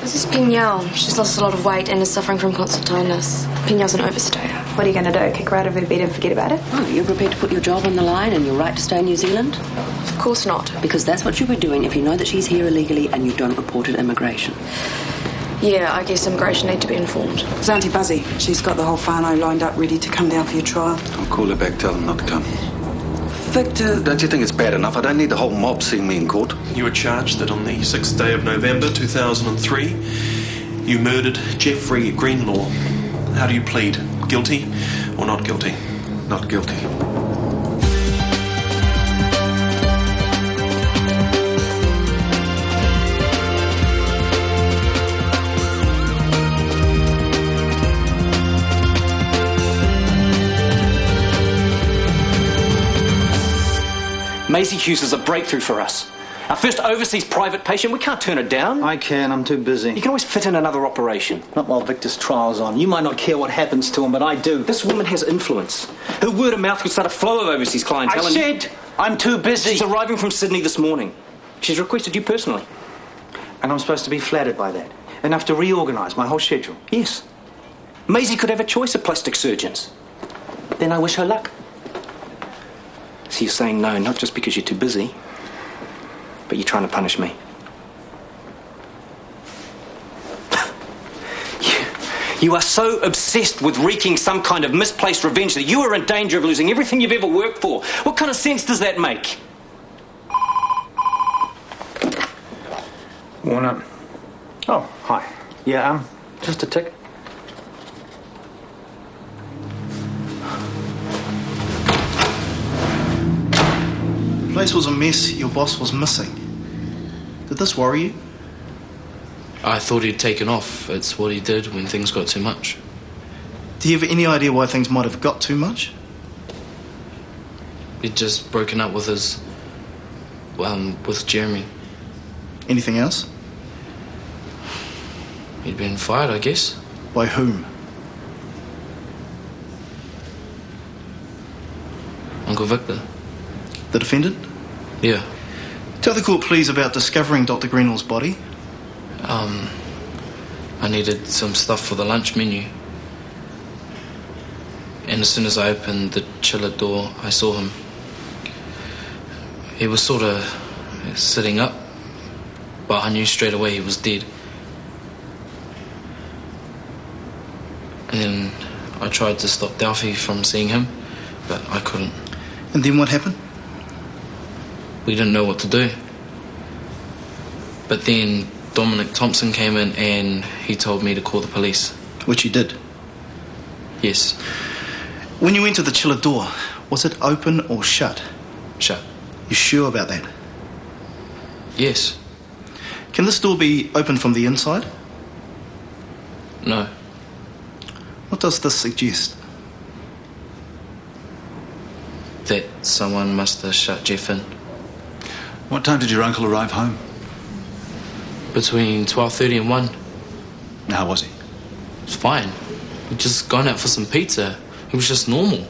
This is Pinyal. She's lost a lot of weight and is suffering from constant tiredness. Pinyal's an overstayer. What are you going to do? Kick her out of her bed and forget about it? Oh, you're prepared to put your job on the line and your right to stay in New Zealand? Of course not. Because that's what you'll be doing if you know that she's here illegally and you don't report it immigration. Yeah, I guess immigration need to be informed. It's Auntie Buzzy. She's got the whole whānau lined up ready to come down for your trial. I'll call her back, tell them not to come. Victor... Don't you think it's bad enough? I don't need the whole mob seeing me in court. You were charged that on the 6th day of November 2003, you murdered Jeffrey Greenlaw. How do you plead? Guilty or not guilty? Not guilty. Maisie Hughes is a breakthrough for us. Our first overseas private patient, we can't turn her down. I can, I'm too busy. You can always fit in another operation. Not while Victor's trial's on. You might not care what happens to him, but I do. This woman has influence. Her word of mouth could start a flow of overseas clientele. I said I'm too busy. She's arriving from Sydney this morning. She's requested you personally. And I'm supposed to be flattered by that. Enough to reorganise my whole schedule. Yes. Maisie could have a choice of plastic surgeons. Then I wish her luck. So you're saying no, not just because you're too busy, but you're trying to punish me. You are so obsessed with wreaking some kind of misplaced revenge that you are in danger of losing everything you've ever worked for. What kind of sense does that make? Warner. Oh, hi. Yeah, just a tick. The place was a mess. Your boss was missing. Did this worry you? I thought he'd taken off. It's what he did when things got too much. Do you have any idea why things might have got too much? He'd just broken up with his... with Jeremy. Anything else? He'd been fired, I guess. By whom? Uncle Victor. The defendant? Yeah. Tell the court, please, about discovering Dr. Greenlaw's body. I needed some stuff for the lunch menu. And as soon as I opened the chiller door, I saw him. He was sort of sitting up, but I knew straight away he was dead. And then I tried to stop Delphi from seeing him, but I couldn't. And then what happened? We didn't know what to do. But then Dominic Thompson came in and he told me to call the police. Which you did? Yes. When you entered the chiller door, was it open or shut? Shut. You sure about that? Yes. Can this door be opened from the inside? No. What does this suggest? That someone must have shut Jeff in. What time did your uncle arrive home? Between 12:30 and 1. How was he? It's fine. He'd just gone out for some pizza. He was just normal.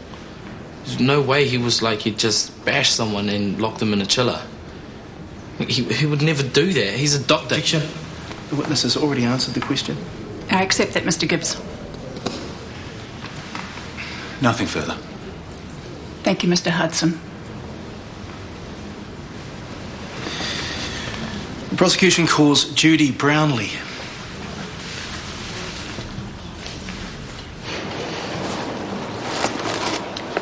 There's no way he was like he'd just bash someone and lock them in a chiller. He would never do that. He's a doctor. Objection. The witness has already answered the question. I accept that, Mr. Gibbs. Nothing further. Thank you, Mr. Hudson. The prosecution calls Judy Brownlee.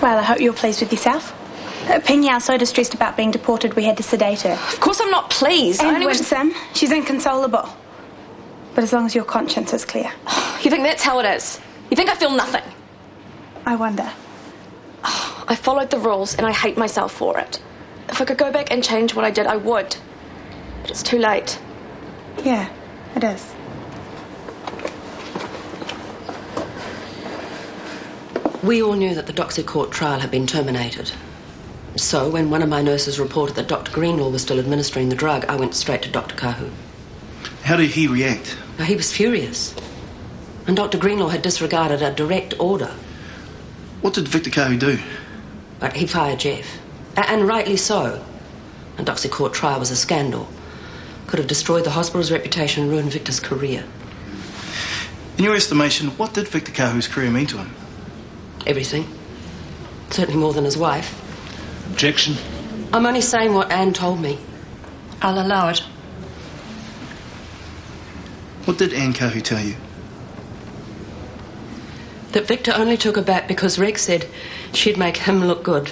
Well, I hope you're pleased with yourself. Pinyal's so distressed about being deported we had to sedate her. Of course I'm not pleased. And Winsome, she's inconsolable. But as long as your conscience is clear. You think that's how it is? You think I feel nothing? I wonder. I followed the rules and I hate myself for it. If I could go back and change what I did, I would. But it's too late. Yeah, it is. We all knew that the Doxy Court trial had been terminated. So when one of my nurses reported that Dr. Greenlaw was still administering the drug, I went straight to Dr. Kahu. How did he react? Now, he was furious. And Dr. Greenlaw had disregarded a direct order. What did Victor Kahu do? He fired Jeff. And rightly so. The Doxy Court trial was a scandal. Could have destroyed the hospital's reputation and ruined Victor's career. In your estimation, what did Victor Kahu's career mean to him? Everything. Certainly more than his wife. Objection. I'm only saying what Anne told me. I'll allow it. What did Anne Kahu tell you? That Victor only took her back because Rex said she'd make him look good.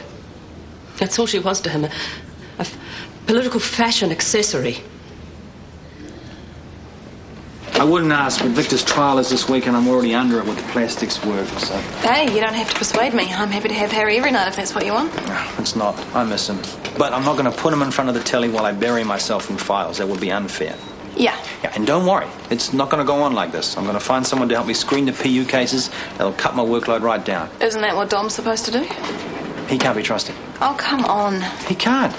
That's all she was to him, a political fashion accessory. I wouldn't ask, but Victor's trial is this week and I'm already under it with the plastics work, so... Hey, you don't have to persuade me. I'm happy to have Harry every night if that's what you want. No, it's not. I miss him. But I'm not going to put him in front of the telly while I bury myself in files. That would be unfair. Yeah. And don't worry, it's not going to go on like this. I'm going to find someone to help me screen the PU cases. That'll cut my workload right down. Isn't that what Dom's supposed to do? He can't be trusted. Oh, come on. He can't.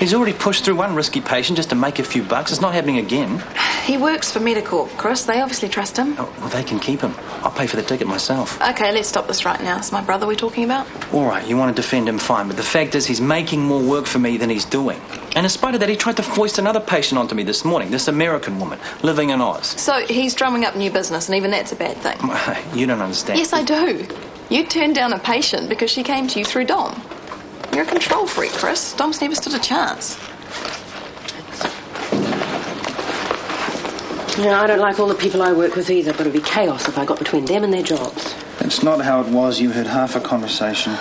He's already pushed through one risky patient just to make a few bucks. It's not happening again. He works for Medicorp, Chris. They obviously trust him. Oh, well, they can keep him. I'll pay for the ticket myself. Okay, let's stop this right now. It's my brother we're talking about. All right, you want to defend him, fine. But the fact is he's making more work for me than he's doing. And in spite of that, he tried to foist another patient onto me this morning, this American woman, living in Oz. So he's drumming up new business, and even that's a bad thing. You don't understand. Yes, I do. You turned down a patient because she came to you through Dom. You're a control freak, Chris. Dom's never stood a chance. Yeah, I don't like all the people I work with either, but it'd be chaos if I got between them and their jobs. That's not how it was. You heard half a conversation.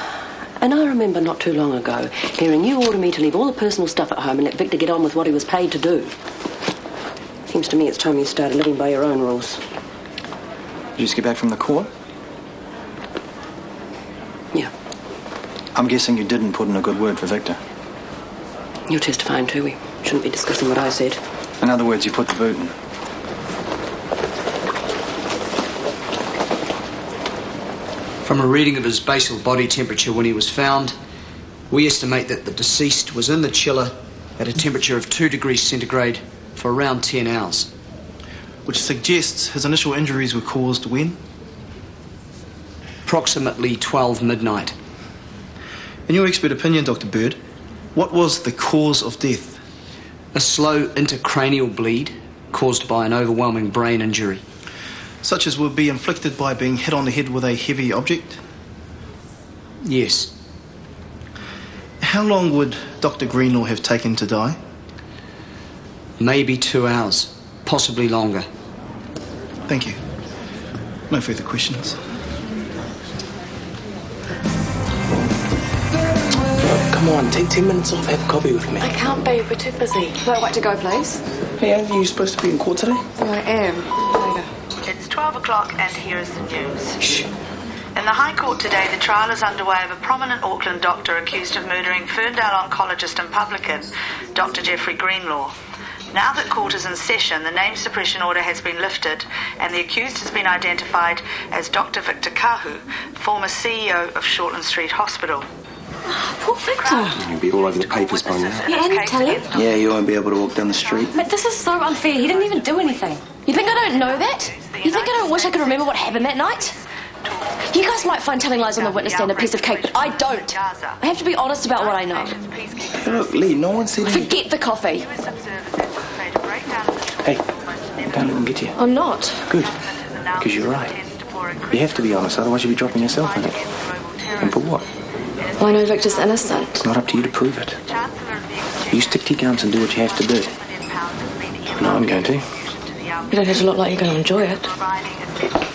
And I remember not too long ago hearing you order me to leave all the personal stuff at home and let Victor get on with what he was paid to do. Seems to me it's time you started living by your own rules. Did you just get back from the court? Yeah. I'm guessing you didn't put in a good word for Victor. You're testifying too. We shouldn't be discussing what I said. In other words, you put the boot in. From a reading of his basal body temperature when he was found, we estimate that the deceased was in the chiller at a temperature of 2 degrees centigrade for around 10 hours. Which suggests his initial injuries were caused when? Approximately 12 midnight. In your expert opinion, Dr. Bird, what was the cause of death? A slow intracranial bleed caused by an overwhelming brain injury. Such as would be inflicted by being hit on the head with a heavy object? Yes. How long would Dr. Greenlaw have taken to die? Maybe 2 hours, possibly longer. Thank you. No further questions. Come on, take 10 minutes off, have a coffee with me. I can't, babe. We're too busy. Would I like to go, please? Hey, aren't you supposed to be in court today? Oh, I am. Later. It's 12 o'clock and here is the news. Shh. In the High Court today, the trial is underway of a prominent Auckland doctor accused of murdering Ferndale oncologist and publican, Dr. Jeffrey Greenlaw. Now that court is in session, the name suppression order has been lifted and the accused has been identified as Dr. Victor Kahu, former CEO of Shortland Street Hospital. Oh, poor Victor. You'll be all over the papers by now. Yeah, and tell him. Yeah, you won't be able to walk down the street. But this is so unfair. He didn't even do anything. You think I don't know that? You think I don't wish I could remember what happened that night? You guys might find telling lies on the witness stand a piece of cake, but I don't. I have to be honest about what I know. Hey, look, Lee, no one said anything. Forget the coffee. Hey, don't let them get you. I'm not. Good, because you're right. You have to be honest, otherwise you'll be dropping yourself in it. And for what? Well, I know Victor's innocent. It's not up to you to prove it. You stick to your guns and do what you have to do. No, I'm going to. You don't have to look like you're going to enjoy it.